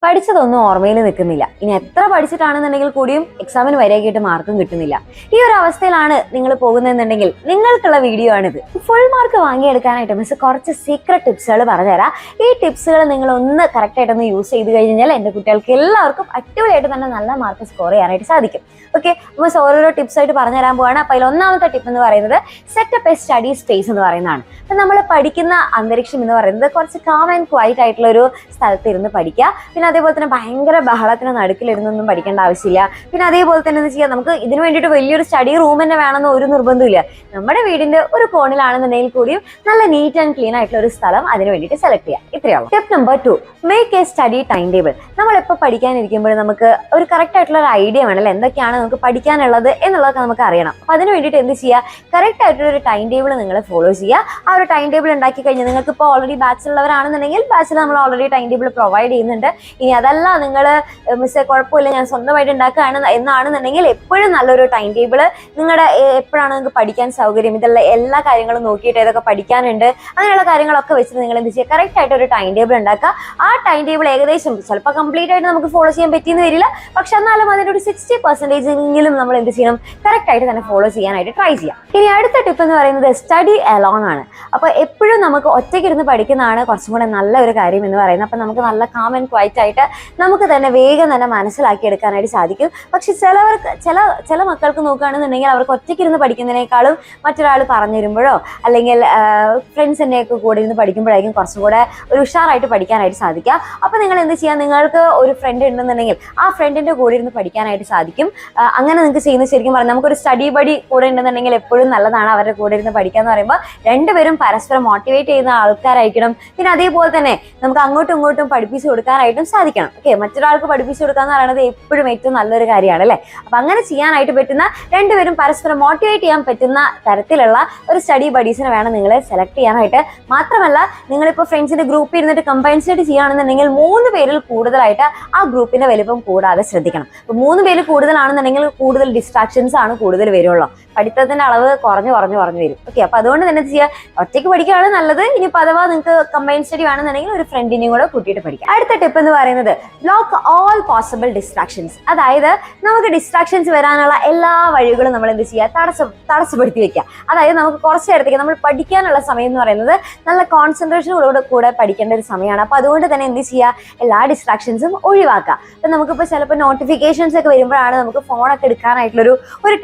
പഠിച്ചതൊന്നും ഓർമ്മയിൽ നിൽക്കുന്നില്ല. ഇനി എത്ര പഠിച്ചിട്ടാണെന്നുണ്ടെങ്കിൽ കൂടിയും എക്സാമിന് വരെയായിട്ട് മാർക്കും കിട്ടുന്നില്ല. ഈ ഒരു അവസ്ഥയിലാണ് നിങ്ങൾ പോകുന്നതെന്നുണ്ടെങ്കിൽ നിങ്ങൾക്കുള്ള വീഡിയോ ആണിത്. ഫുൾ മാർക്ക് വാങ്ങിയെടുക്കാനായിട്ട് മിസ് കുറച്ച് സീക്രട്ട് ടിപ്സുകൾ പറഞ്ഞുതരാം. ഈ ടിപ്സുകൾ നിങ്ങൾ ഒന്ന് കറക്റ്റ് ആയിട്ടൊന്ന് യൂസ് ചെയ്ത് കഴിഞ്ഞാൽ എൻ്റെ കുട്ടികൾക്ക് എല്ലാവർക്കും അടിപൊളിയായിട്ട് തന്നെ നല്ല മാർക്ക് സ്കോർ ചെയ്യാനായിട്ട് സാധിക്കും. ഓക്കെ, മിസ് ഓരോരോ ടിപ്സ് ആയിട്ട് പറഞ്ഞുതരാൻ പോവാണ്. അപ്പോൾ അതിൽ ഒന്നാമത്തെ ടിപ്പ് എന്ന് പറയുന്നത് സെറ്റപ്പ് എ സ്റ്റഡി സ്പേസ് എന്ന് പറയുന്നതാണ്. അപ്പം നമ്മൾ പഠിക്കുന്ന അന്തരീക്ഷം എന്ന് പറയുന്നത് കുറച്ച് കാം ആൻഡ് ക്വയറ്റ് ആയിട്ടുള്ള ഒരു സ്ഥലത്ത് ഇരുന്ന് പഠിക്കുക. പിന്നെ അതേപോലെ തന്നെ ഭയങ്കര ബഹളത്തിന് നടുക്കിലിരുന്നൊന്നും പഠിക്കേണ്ട ആവശ്യമില്ല. പിന്നെ അതേപോലെ തന്നെ എന്താ ചെയ്യുക, നമുക്ക് ഇതിന് വേണ്ടിയിട്ട് വലിയൊരു സ്റ്റഡി റൂം തന്നെ വേണമെന്ന് ഒരു നിർബന്ധമില്ല. നമ്മുടെ വീടിന്റെ ഒരു കോണിലാണെന്നുണ്ടെങ്കിൽ കൂടിയും നല്ല നീറ്റ് ആൻഡ് ക്ലീൻ ആയിട്ടുള്ള ഒരു സ്ഥലം അതിന് വേണ്ടിയിട്ട് സെലക്ട് ചെയ്യാം. ഇത്രയാണ് tip number 2. Make A study time table. നമ്മളിപ്പോൾ പഠിക്കാനിരിക്കുമ്പോൾ നമുക്ക് ഒരു കറക്റ്റ് ആയിട്ടുള്ള ഒരു ഐഡിയ വേണമല്ലോ, എന്തൊക്കെയാണ് നമുക്ക് പഠിക്കാനുള്ളത് എന്നുള്ളതൊക്കെ നമുക്ക് അറിയണം. അപ്പോൾ അതിന് വേണ്ടിയിട്ട് എന്ത് ചെയ്യുക, കറക്റ്റ് ആയിട്ടുള്ള ഒരു ടൈം ടേബിൾ നിങ്ങൾ ഫോളോ ചെയ്യുക. ആ ഒരു ടൈം ടേബിൾ ഉണ്ടാക്കി കഴിഞ്ഞാൽ നിങ്ങൾക്ക് ഇപ്പോൾ ഓൾറെഡി ബാച്ചിലുള്ളവരാണെന്നുണ്ടെങ്കിൽ ബാച്ചിൽ നമ്മൾ ഓൾറെഡി ടൈം ടേബിൾ പ്രൊവൈഡ് ചെയ്യുന്നുണ്ട്. ഇനി അതല്ല നിങ്ങൾ മിസ്സേ കുഴപ്പമില്ല ഞാൻ സ്വന്തമായിട്ട് ഉണ്ടാക്കുകയാണ് എന്നാണെന്നുണ്ടെങ്കിൽ എപ്പോഴും നല്ലൊരു ടൈം ടേബിൾ നിങ്ങളുടെ എപ്പോഴാണ് നിങ്ങൾക്ക് പഠിക്കാൻ സൗകര്യം, ഇതെല്ലാം എല്ലാ കാര്യങ്ങളും നോക്കിയിട്ട് ഏതൊക്കെ പഠിക്കാനുണ്ട് അങ്ങനെയുള്ള കാര്യങ്ങളൊക്കെ വെച്ചിട്ട് നിങ്ങൾ എന്ത് ചെയ്യുക, കറക്റ്റ് ആയിട്ട് ഒരു ടൈം ടേബിൾ ഉണ്ടാക്കുക. ആ ടൈം ടേബിൾ ഏകദേശം ചിലപ്പോൾ കംപ്ലീറ്റ് ആയിട്ട് നമുക്ക് ഫോളോ ചെയ്യാൻ പറ്റിയെന്ന് വരില്ല, പക്ഷെ എന്നാലും അതിൻ്റെ ഒരു 60% എങ്കിലും നമ്മൾ എന്ത് ചെയ്യണം, കറക്റ്റ് ആയിട്ട് തന്നെ ഫോളോ ചെയ്യാനായിട്ട് ട്രൈ ചെയ്യാം. ഇനി അടുത്ത ടിപ്പ് എന്ന് പറയുന്നത് സ്റ്റഡി അലോൺ ആണ്. അപ്പോൾ എപ്പോഴും നമുക്ക് ഒറ്റയ്ക്കിരുന്ന് പഠിക്കുന്നതാണ് കുറച്ചും കൂടെ നല്ല ഒരു കാര്യം എന്ന് പറയുന്നത്. അപ്പം നമുക്ക് നല്ല കാം ആൻഡ് ക്വയറ്റ് ആയിട്ട് നമുക്ക് തന്നെ വേഗം തന്നെ മനസ്സിലാക്കി എടുക്കാനായിട്ട് സാധിക്കും. പക്ഷെ ചില മക്കൾക്ക് നോക്കുകയാണെന്നുണ്ടെങ്കിൽ അവർക്ക് ഒറ്റയ്ക്കിരുന്ന് പഠിക്കുന്നതിനേക്കാളും മറ്റൊരാൾ പറഞ്ഞു തരുമ്പോഴോ അല്ലെങ്കിൽ ഫ്രണ്ട്സിൻ്റെയൊക്കെ കൂടെ ഇരുന്ന് പഠിക്കുമ്പോഴായിരിക്കും കുറച്ചും കൂടെ ഒരു ഉഷാറായിട്ട് പഠിക്കാനായിട്ട് സാധിക്കുക. അപ്പോൾ നിങ്ങൾ എന്ത് ചെയ്യുക, നിങ്ങൾക്ക് ഒരു ഫ്രണ്ട് ഉണ്ടെന്നുണ്ടെങ്കിൽ ആ ഫ്രണ്ടിൻ്റെ കൂടെ ഇരുന്ന് പഠിക്കാനായിട്ട് സാധിക്കും. അങ്ങനെ നിങ്ങൾക്ക് ചെയ്യുന്നത് ശരിക്കും പറഞ്ഞാൽ നമുക്കൊരു സ്റ്റഡി ബഡി കൂടെ ഉണ്ടെന്നുണ്ടെങ്കിൽ എപ്പോഴും നല്ലതാണ്. അവരുടെ കൂടെ ഇരുന്ന് പഠിക്കുക എന്ന് പറയുമ്പോൾ രണ്ടുപേരും പരസ്പരം മോട്ടിവേറ്റ് ചെയ്യുന്ന ആൾക്കാരായിരിക്കണം. പിന്നെ അതേപോലെ തന്നെ നമുക്ക് അങ്ങോട്ടും ഇങ്ങോട്ടും പഠിപ്പിച്ചു കൊടുക്കാനായിട്ടും സാധിക്കണം. ഓക്കെ, മറ്റൊരാൾക്ക് പഠിപ്പിച്ചു കൊടുക്കുക എന്ന് പറയുന്നത് എപ്പോഴും ഏറ്റവും നല്ലൊരു കാര്യമാണ് അല്ലേ. അപ്പം അങ്ങനെ ചെയ്യാനായിട്ട് പറ്റുന്ന രണ്ടുപേരും പരസ്പരം മോട്ടിവേറ്റ് ചെയ്യാൻ പറ്റുന്ന തരത്തിലുള്ള ഒരു സ്റ്റഡി ബഡീസിനെ വേണം നിങ്ങൾ സെലക്ട് ചെയ്യാനായിട്ട്. മാത്രമല്ല നിങ്ങളിപ്പോൾ ഫ്രണ്ട്സിന്റെ ഗ്രൂപ്പിൽ ഇരുന്നിട്ട് കമ്പൈൻസേറ്റ് ചെയ്യുകയാണെന്നുണ്ടെങ്കിൽ 3 പേരിൽ കൂടുതലായിട്ട് ആ ഗ്രൂപ്പിന്റെ വലിപ്പം കൂടാതെ ശ്രദ്ധിക്കണം. അപ്പോൾ 3 പേര് കൂടുതലാണെന്നുണ്ടെങ്കിൽ കൂടുതൽ ഡിസ്ട്രാക്ഷൻസ് ആണ് കൂടുതൽ വരുള്ളൂ, പഠിത്തത്തിന്റെ അളവ് കുറഞ്ഞു വരും. ഓക്കെ, അപ്പൊ അതുകൊണ്ട് തന്നെ ചെയ്യുക, ഒറ്റയ്ക്ക് പഠിക്കുകയാണ് നല്ലത്. ഇനി അഥവാ നിങ്ങൾക്ക് കമ്പൈൻ സ്റ്റഡി ആണെന്നുണ്ടെങ്കിൽ ഒരു ഫ്രണ്ടിനെയും കൂടെ കൂട്ടിയിട്ട് പഠിക്കാം. അടുത്ത ടിപ്പ് എന്ന് പറയുന്നത് ബ്ലോക്ക് ഓൾ പോസിബിൾ ഡിസ്ട്രാക്ഷൻസ്. അതായത് നമുക്ക് ഡിസ്ട്രാക്ഷൻസ് വരാനുള്ള എല്ലാ വഴികളും നമ്മൾ എന്ത് ചെയ്യുക, തടസ്സപ്പെടുത്തി വെക്കുക. അതായത് നമുക്ക് കുറച്ച് നേരത്തേക്ക് നമ്മൾ പഠിക്കാനുള്ള സമയം എന്ന് പറയുന്നത് നല്ല കോൺസെൻട്രേഷനോട് കൂടെ പഠിക്കേണ്ട ഒരു സമയമാണ്. അപ്പൊ അതുകൊണ്ട് തന്നെ എന്ത് ചെയ്യുക, എല്ലാ ഡിസ്ട്രാക്ഷൻസും ഒഴിവാക്കുക. അപ്പൊ നമുക്കിപ്പോൾ ചിലപ്പോൾ നോട്ടിഫിക്കേഷൻസ് ഒക്കെ വരുമ്പോഴാണ് നമുക്ക് ഫോണൊക്കെ എടുക്കാനായിട്ടുള്ളൊരു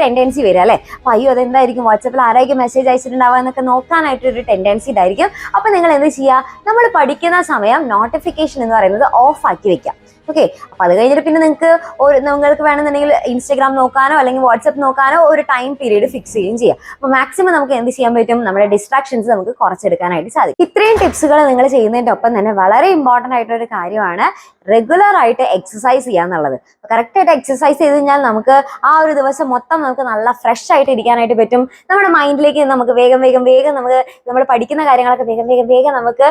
ടെൻഡൻസി വരിക അല്ലേ. അപ്പൊ അയ്യോ അതെന്തായിരിക്കും, വാട്സാപ്പിൽ ആരായിരിക്കും മെസ്സേജ് അയച്ചിട്ടുണ്ടാവുക എന്നൊക്കെ നോക്കാനായിട്ടൊരു ടെൻഡൻസി ഇതായിരിക്കും. അപ്പൊ നിങ്ങൾ എന്ത് ചെയ്യുക, നമ്മൾ പഠിക്കുന്ന സമയം നോട്ടിഫിക്കേഷൻ എന്ന് പറയുന്നത് ഓഫ് ആക്കി വെക്കാം. ഓക്കെ, അപ്പൊ അത് കഴിഞ്ഞിട്ട് പിന്നെ നിങ്ങൾക്ക് വേണമെന്നുണ്ടെങ്കിൽ ഇൻസ്റ്റാഗ്രാം നോക്കാനോ അല്ലെങ്കിൽ വാട്സ്ആപ്പ് നോക്കാനോ ഒരു ടൈം പീരീഡ് ഫിക്സ് ചെയ്യുകയും ചെയ്യാം. അപ്പൊ മാക്സിമം നമുക്ക് എന്ത് ചെയ്യാൻ പറ്റും, നമ്മുടെ ഡിസ്ട്രാക്ഷൻസ് നമുക്ക് കുറച്ചെടുക്കാനായിട്ട് സാധിക്കും. ഇത്രയും ടിപ്സുകൾ നിങ്ങൾ ചെയ്യുന്നതിന്റെ ഒപ്പം തന്നെ വളരെ ഇമ്പോർട്ടന്റ് ആയിട്ടുള്ള ഒരു കാര്യമാണ് റെഗുലർ ആയിട്ട് എക്സസൈസ് ചെയ്യാന്നുള്ളത്. കറക്റ്റ് ആയിട്ട് എക്സസൈസ് ചെയ്ത് കഴിഞ്ഞാൽ നമുക്ക് ആ ഒരു ദിവസം മൊത്തം നമുക്ക് നല്ല ഫ്രഷ് ആയിട്ട് ഇരിക്കാനായിട്ട് പറ്റും. നമ്മുടെ മൈൻഡിലേക്ക് നമുക്ക് വേഗം നമുക്ക് നമ്മൾ പഠിക്കുന്ന കാര്യങ്ങളൊക്കെ വേഗം നമുക്ക്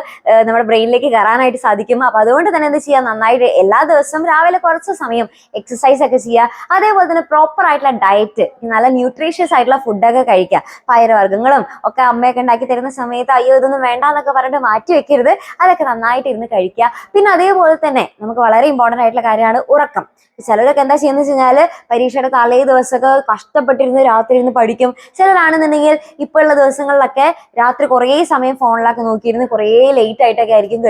നമ്മുടെ ബ്രെയിനിലേക്ക് കയറാനായിട്ട് സാധിക്കും. അപ്പൊ അതുകൊണ്ട് തന്നെ എന്ത് ചെയ്യാം, നന്നായിട്ട് എല്ലാ ദിവസവും രാവിലെ കുറച്ച് സമയം എക്സസൈസ് ഒക്കെ ചെയ്യുക. അതേപോലെ തന്നെ പ്രോപ്പർ ആയിട്ടുള്ള ഡയറ്റ്, നല്ല ന്യൂട്രീഷ്യസ് ആയിട്ടുള്ള ഫുഡൊക്കെ കഴിക്കുക. പയറുവർഗ്ഗങ്ങളും ഒക്കെ അമ്മയൊക്കെ ഉണ്ടാക്കി തരുന്ന സമയത്ത് അയ്യോ ഇതൊന്നും വേണ്ട എന്നൊക്കെ പറഞ്ഞിട്ട് മാറ്റി വെക്കരുത്, അതൊക്കെ നന്നായിട്ട് ഇരുന്ന് കഴിക്കുക. പിന്നെ അതേപോലെ തന്നെ നമുക്ക് വളരെ ഇമ്പോർട്ടന്റ് ആയിട്ടുള്ള കാര്യമാണ് ഉറക്കം. ചിലരൊക്കെ എന്താ ചെയ്യുന്നത് വെച്ച് കഴിഞ്ഞാൽ പരീക്ഷയുടെ തലേ ദിവസമൊക്കെ കഷ്ടപ്പെട്ടിരുന്ന് രാത്രി ഇരുന്ന് പഠിക്കും. ചിലരാണെന്നുണ്ടെങ്കിൽ ഇപ്പോൾ ഉള്ള ദിവസങ്ങളിലൊക്കെ രാത്രി കുറേ സമയം ഫോണിലൊക്കെ നോക്കിയിരുന്ന് കുറേ ലേറ്റ് ആയിട്ടൊക്കെ ആയിരിക്കും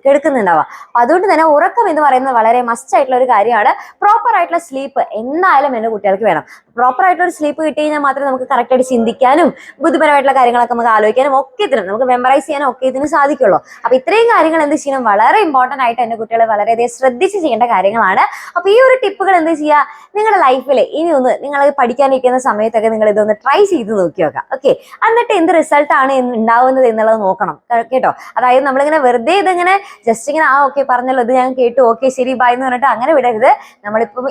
കിടക്കുന്നുണ്ടാവുക. അപ്പൊ അതുകൊണ്ട് തന്നെ ഉറക്കം എന്ന് പറയുന്നത് വളരെ മസ്റ്റ് ആയിട്ടുള്ള ഒരു കാര്യമാണ്. പ്രോപ്പർ ആയിട്ടുള്ള സ്ലീപ്പ് എന്തായാലും എൻ്റെ കുട്ടികൾക്ക് വേണം. പ്രോപ്പർ ആയിട്ടുള്ള ഒരു സ്ലീപ്പ് കിട്ടി കഴിഞ്ഞാൽ മാത്രമേ നമുക്ക് കറക്റ്റ് ആയിട്ട് ചിന്തിക്കാനും ബുദ്ധിപരമായിട്ടുള്ള കാര്യങ്ങളൊക്കെ നമുക്ക് ആലോചിക്കാനും ഒക്കെ ഇതിനും നമുക്ക് മെമ്മറൈസ് ചെയ്യാനും ഒക്കെ ഇതിന് സാധിക്കുള്ളൂ. അപ്പൊ ഇത്രയും കാര്യങ്ങൾ എന്ത് ചെയ്യണം, വളരെ ഇമ്പോർട്ടന്റ് ആയിട്ട് എൻ്റെ കുട്ടികൾ വളരെയധികം ശ്രദ്ധിച്ച് ചെയ്യേണ്ട കാര്യങ്ങളാണ്. അപ്പൊ ഈ ഒരു ടിപ്പുകൾ എന്ത് ചെയ്യുക, നിങ്ങളുടെ ലൈഫിൽ ഇനി ഒന്ന് നിങ്ങൾ പഠിക്കാനിരിക്കുന്ന സമയത്തൊക്കെ നിങ്ങൾ ഇതൊന്ന് ട്രൈ ചെയ്ത് നോക്കി നോക്കാം. ഓക്കെ, എന്നിട്ട് എന്ത് റിസൾട്ട് ആണ് ഉണ്ടാവുന്നത് എന്നുള്ളത് നോക്കണം കേട്ടോ. അതായത് നമ്മളിങ്ങനെ വെറുതെ ഇതിങ്ങനെ ജസ്റ്റ് ഇങ്ങനെ ഓക്കെ പറഞ്ഞല്ലോ ഇത് ഞാൻ കേട്ടു ഓക്കെ ശരി ബൈ എന്ന് പറഞ്ഞിട്ട് അങ്ങനെ വിടരുത്.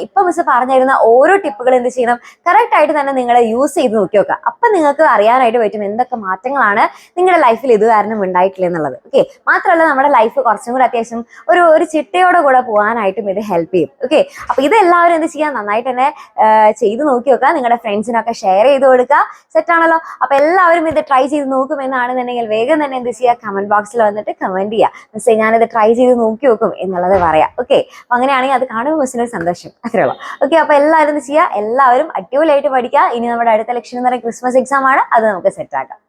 ഇപ്പൊ മിസ് പറഞ്ഞിരുന്ന ഓരോ ടിപ്പുകൾ എന്ത് ചെയ്യണം, കറക്റ്റ് ആയിട്ട് തന്നെ നിങ്ങൾ യൂസ് ചെയ്ത് നോക്കി നോക്കുക. അപ്പൊ നിങ്ങൾക്ക് അറിയാനായിട്ട് പറ്റും എന്തൊക്കെ മാറ്റങ്ങളാണ് നിങ്ങളുടെ ലൈഫിൽ ഇത് കാരണം ഉണ്ടായിട്ടില്ല എന്നുള്ളത്. ഓക്കെ, മാത്രമല്ല നമ്മുടെ ലൈഫ് കുറച്ചും കൂടെ അത്യാവശ്യം ഒരു ചിട്ടയോടെ കൂടെ പോകാനായിട്ടും ഇത് ഹെൽപ്പ് ചെയ്യും. ഓക്കെ, അപ്പൊ ഇതെല്ലാവരും എന്ത് ചെയ്യാം, നന്നായിട്ട് തന്നെ ചെയ്ത് നോക്കി നോക്കുക. നിങ്ങളുടെ ഫ്രണ്ട്സിനൊക്കെ ഷെയർ ചെയ്ത് കൊടുക്കുക. സെറ്റാണല്ലോ. അപ്പൊ എല്ലാവരും ഇത് ട്രൈ ചെയ്ത് നോക്കുമെന്നാണെന്നുണ്ടെങ്കിൽ വേഗം തന്നെ എന്ത് ചെയ്യുക, കമന്റ് ബോക്സിൽ വന്നിട്ട് കമന്റ് ചെയ്യുക. മിസ്സേ ഞാനിത് ട്രൈ ചെയ്ത് നോക്കി നോക്കും എന്നുള്ളത് പറയാം. ഓക്കെ, അപ്പൊ അങ്ങനെയാണെങ്കിൽ അത് കാണുമ്പോൾ മിസ്സിനൊരു സന്തോഷം, അത്രേ ഉള്ളൂ. ഓക്കെ, അപ്പൊ എല്ലാവരും ചെയ്യുക, എല്ലാവരും അടിപൊളിയായിട്ട് പഠിക്കുക. ഇനി നമ്മുടെ അടുത്ത ലക്ഷ്യം എന്ന് പറയുന്നത് ക്രിസ്മസ് എക്സാം ആണ്, അത് നമുക്ക് സെറ്റ് ആക്കാം.